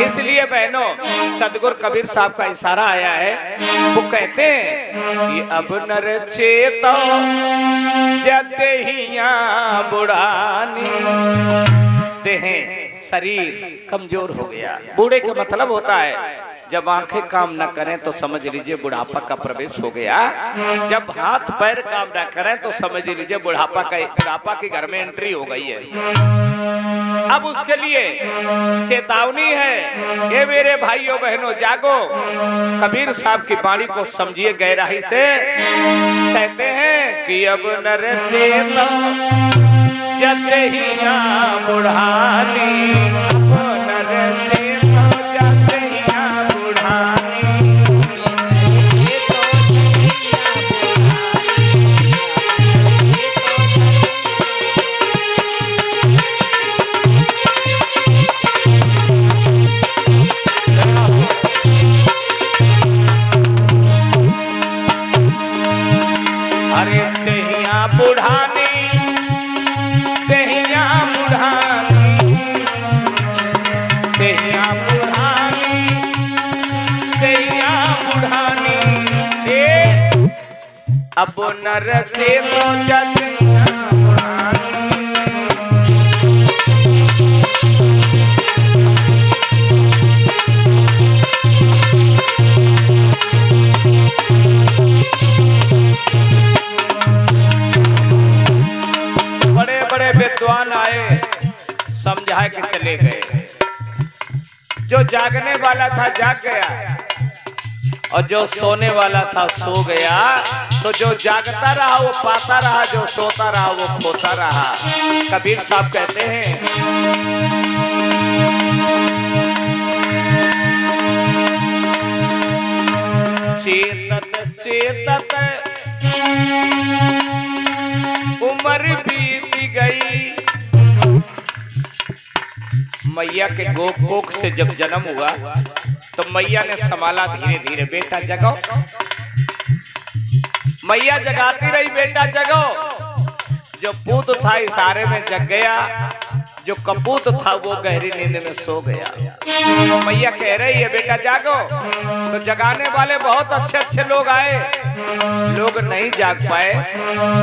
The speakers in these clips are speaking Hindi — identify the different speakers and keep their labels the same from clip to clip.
Speaker 1: इसलिए बहनों सदगुरु कबीर साहब का इशारा आया है, वो कहते हैं कि अब नर चेतो जदेहिया बुढ़ानी, देहें शरीर कमजोर हो गया। बूढ़े का मतलब होता है जब आंखें काम न करें तो समझ लीजिए बुढ़ापा का प्रवेश हो गया, जब हाथ पैर काम न करें तो समझ लीजिए बुढ़ापा के घर में एंट्री हो गई है। अब उसके लिए चेतावनी है, ये मेरे भाइयों बहनों जागो, कबीर साहब की वाणी को समझिए गहराई से। कहते हैं कि अब नर चेतो जदेहिया बुढ़ानी, अब नर चेतो अब नर चेतो जदेहिया बुढ़ानी। बड़े बड़े विद्वान आए, समझा के चले गए। जो जागने वाला था जाग गया और जो सोने वाला था सो गया। तो जो जागता रहा वो पाता रहा, जो सोता रहा वो खोता रहा। कबीर साहब कहते हैं चेतत चेतत उम्र बीत गई। मैया के कोख से जब जन्म हुआ तो मैया ने संभाला धीरे धीरे, बेटा जगो। मैया जगाती रही, बेटा जगो। जो पूत था इशारे में जग गया, जो कपूत था वो गहरी नींद में सो गया। मैया कह रही है बेटा जागो। तो जगाने वाले बहुत अच्छे अच्छे लोग आए, लोग नहीं जाग पाए।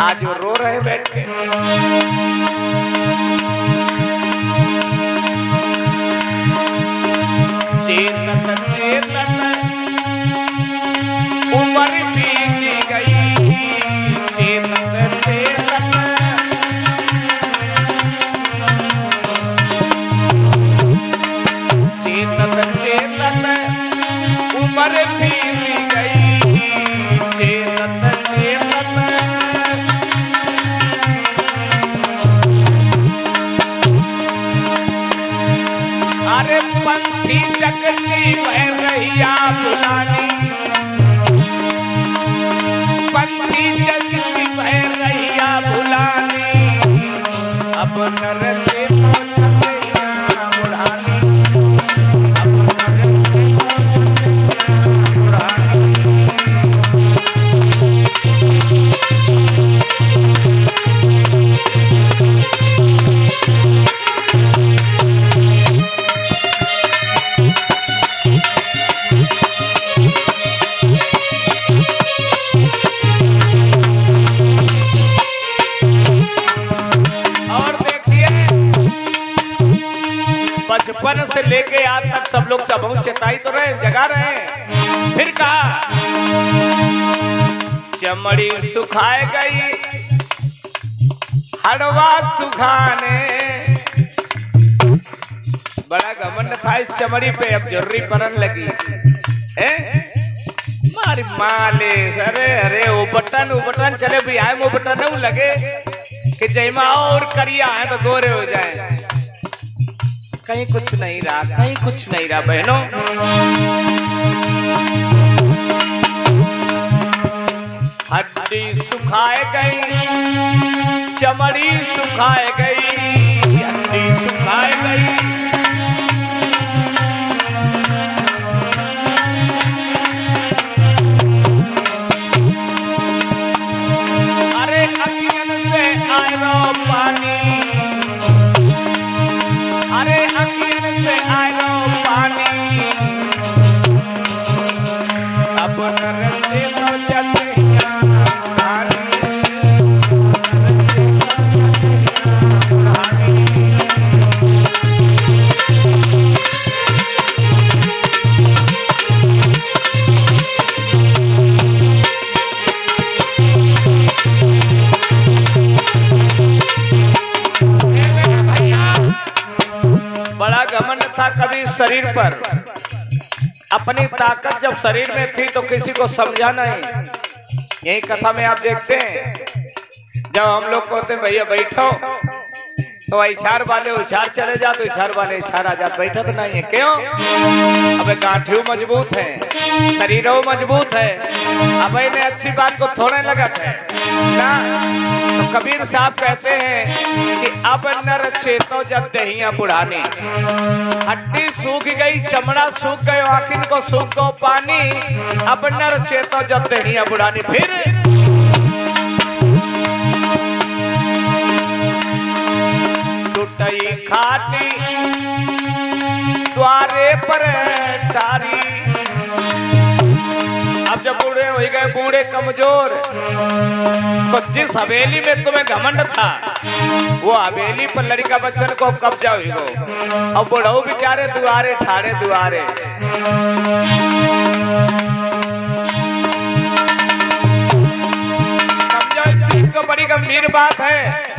Speaker 1: आज वो रो रहे बैठ के। चेतन चेतन उम्र बीत गई, चेतन चेतन चेतन चेतन उम्र बीत गई, चेतन चेतन। अरे पंथी चकती बह रहिया बुलानी, पंथी चकती बह रहिया बुलानी। अब नर चेतो जदेहिया बुढ़ानी, अब नर चेतो जदेहिया बुढ़ानी। बचपन से लेके आज तक सब लोग सब चेताई तो रहे, जगा रहे। फिर कहा चमड़ी सुखाए गई हड़वा सुखाने। बड़ा घमंड था इस चमड़ी पे, अब जरूरी पड़न लगी है। मारी माले अरे अरे वो बटन चले भी आए, वो बटन न लगे कि जयमा और करिया है तो गोरे हो जाए। कहीं कुछ नहीं रहा, कहीं कुछ नहीं रहा बहनों। हड्डी सुखाए गई, चमड़ी सुखाए गई, हड्डी सुखाए गई। अरे अखियन से आए रो पानी, अरे अखियन से आए रो पानी। अपनी शरीर पर, अपनी ताकत जब शरीर में थी तो किसी को समझा नहीं। यही कथा में आप देखते हैं, जब हम लोग कहते हैं भैया बैठो, तो इछार वाले उछार चले जा, तो इछार वाले इछार आ जा, बैठा तो नहीं है। क्यों? अबे गांठियों मजबूत है, शरीरों मजबूत है, अब इन्हें अच्छी बात को थोड़े लगत है ना। तो कबीर साहब कहते हैं कि अब नर चेतो जब दहिया बुढ़ानी, हड्डी सूख गई, चमड़ा सूख गए, आखिर को सूख गो पानी, अब नर चेतो जब दहिया बुढ़ानी। फिर टूटई खाटी द्वारे पर टारी। अब जब बूढ़े हो गए, बूढ़े कमजोर, तो जिस हवेली में तुम्हें घमंड था, वो हवेली पर लड़का बच्चन को कब्जा हुई गो। अब बुढ़ऊ बेचारे दुआरे ठाड़े दुआरे। समझो इस चीज को, बड़ी गंभीर बात है।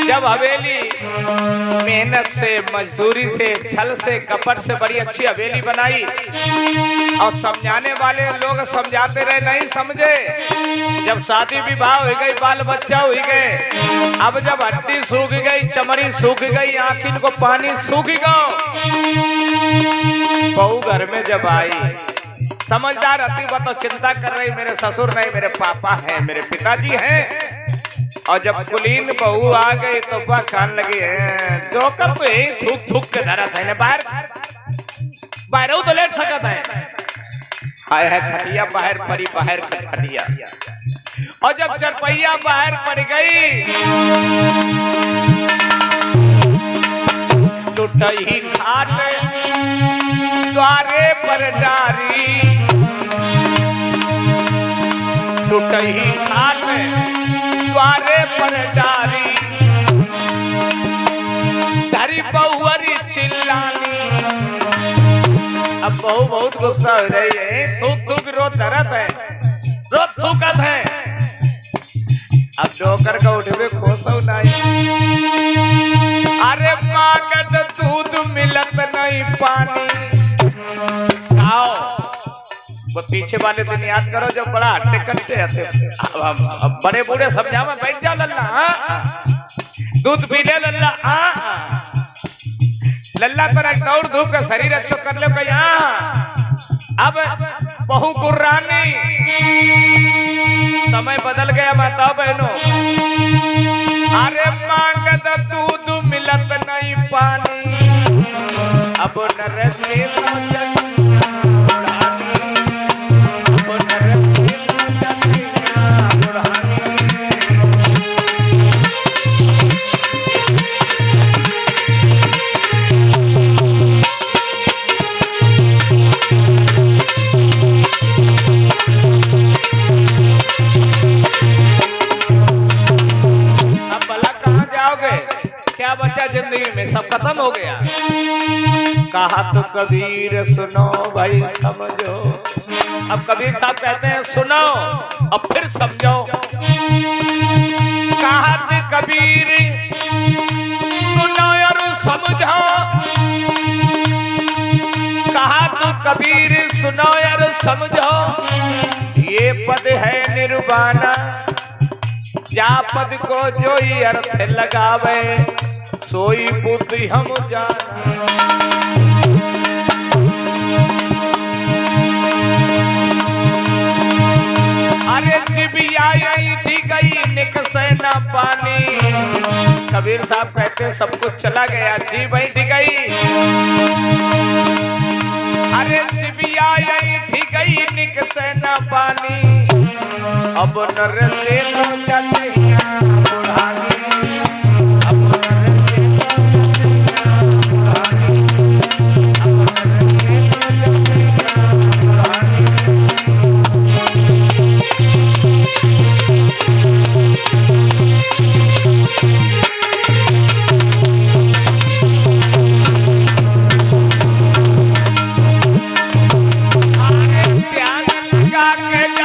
Speaker 1: जब हवेली मेहनत से, मजदूरी से, छल से, कपट से बड़ी अच्छी हवेली बनाई, और समझाने वाले लोग समझाते रहे, नहीं समझे। जब शादी विवाह हो गई, बाल बच्चा हो गए, अब जब हड्डी सूख गई, चमड़ी सूख गई, आखिर को पानी सूख गया, बहू घर में जब आई, समझदार अति वो तो चिंता कर रही, मेरे ससुर नहीं, मेरे पापा हैं, मेरे पिताजी हैं। और जब कुलीन बहू आ गई तो वह खान लगी है, जो कब थूक थूक के धरा था, बाहर बाहर तो लेट सकता है। हाय है खटिया बाहर पड़ी, बाहर खटिया। और जब चरपैया बाहर पड़ गई, टूटई खाट द्वारे पर डारी, टूटई खाट द्वारे पर डारी, धरी बहुअरी चिल्लानी। अब बहू बहुत गुस्सा हो रही है, थूक थूक रो दरद है, रो थूकत है। अब जोकर का उठे खोसो नहीं, अरे मांगत दूध मिलत नहीं पानी। आओ वो पीछे वाले दिन याद करो, जब बड़ा हट्टे कट्टे आते। अब बड़े बूढ़े समझा में बैठ जा लल्ला, दूध पी ले लल्ला, लल्ला पर दौड़ धूप का शरीर अच्छा कर लो कहीं। अब बहु गुर्रानी, समय बदल गया माताओं बहनों। अरे मांगत दूध मिलत नहीं पानी, अब नर चेतो जिंदगी में सब खत्म हो गया। कहा तो कबीर सुनो भाई समझो। अब कबीर साहब कहते हैं सुनो अब फिर समझो। कहा तो कबीर सुनो और समझो, कहा तो कबीर सुनो और समझो, ये पद है निर्वाणा, जा पद को जो ही अर्थ लगावे सोई बुद्धि हम जाना। अरे जिबिया ठीक गई निकसे ना पानी। कबीर साहब कहते सब कुछ चला गया, जी बैठ गई। अरे जिबिया ठीक गई निकसे ना पानी, अब नर चेतो चलिया बुढ़ानी।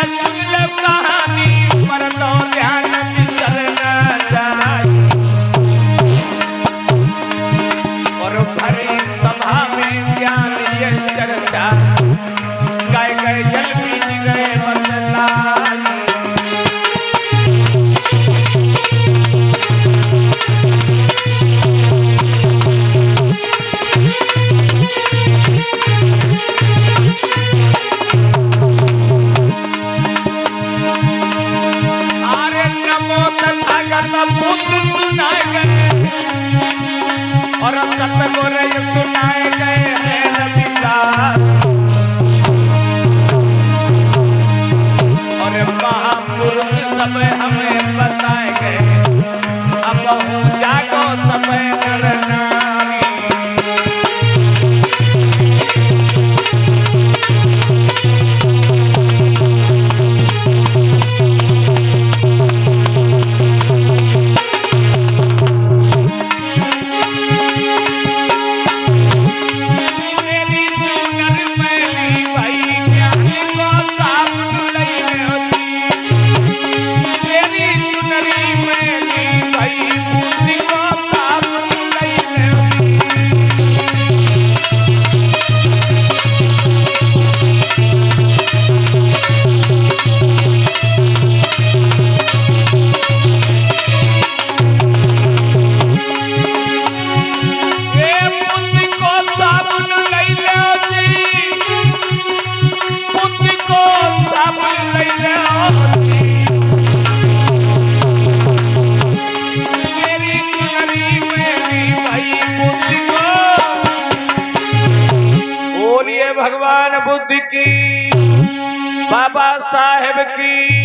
Speaker 1: सुन लो कहानी पर लो ध्यान चल अच्छा गाय गए जल बीत गए बदलाल बुद्ध सुनाए गए और सतगुरु सुनाए गए हैं रविदास और महापुरुष सब हमें बताए गए अब हूँ जागो सब नर नारी भगवान बुद्ध की बाबा साहेब की